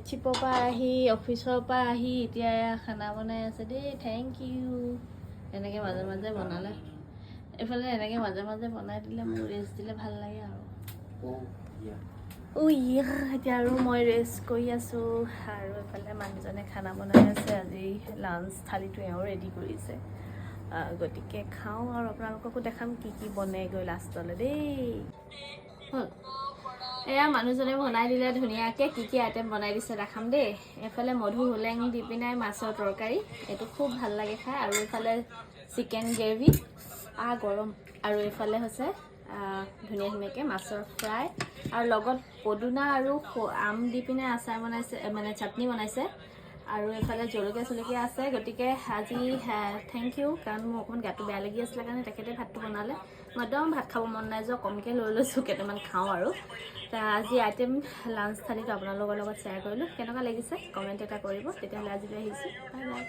ট্ৰিপৰ পৰা আহি অফিচৰ পৰা আহি এতিয়া খানা বনাই আছে দেই। Thank you. এনেকৈ মাজে মাজে বনালে এইফালে এনেকৈ মাজে মাজে বনাই দিলে মোৰ ৰেষ্ট দিলে ভাল লাগে আৰু এতিয়া আৰু মই ৰেষ্ট কৰি আছোঁ আৰু এইফালে মানুহজনে খানা বনাই আছে। আজি লাঞ্চ থালিটো এওঁ ৰেডি কৰিছে, গতিকে খাওঁ আৰু আপোনালোককো দেখাম কি কি বনে গৈ লাষ্টলৈ দেই। এয়া মানুহজনে বনাই দিলে ধুনীয়াকৈ কি কি আইটেম বনাই দিছে দেখাম দেই। এইফালে মধু হোলেং দি পিনে মাছৰ তৰকাৰী, এইটো খুব ভাল লাগে খাই। আৰু এইফালে চিকেন গ্ৰেভি গৰম, আৰু এইফালে হৈছে ধুনীয়া ধুনীয়াকৈ মাছৰ ফ্ৰাই আৰু লগত পদুনা আৰু আম দি পিনে আচাৰ বনাইছে, মানে চাটনি বনাইছে। আৰু এইফালে জলকীয়া চলকীয়া আছে। গতিকে আজি থেংক ইউ, কাৰণ মোৰ অকণমান গাটো বেয়া লাগি আছিলে কাৰণে তেখেতে ভাতটো বনালে। মই একদম ভাত খাব মন নাই যোৱা, কমকৈ লৈ লৈছোঁ, কেইটামান খাওঁ আৰু। আজি আইটেম লাঞ্চ থালিটো আপোনালোকৰ লগত শ্বেয়াৰ কৰিলোঁ। কেনেকুৱা লাগিছে কমেণ্ট এটা কৰিব। তেতিয়াহ'লে আজিলৈ আহিছোঁ, বাই বাই।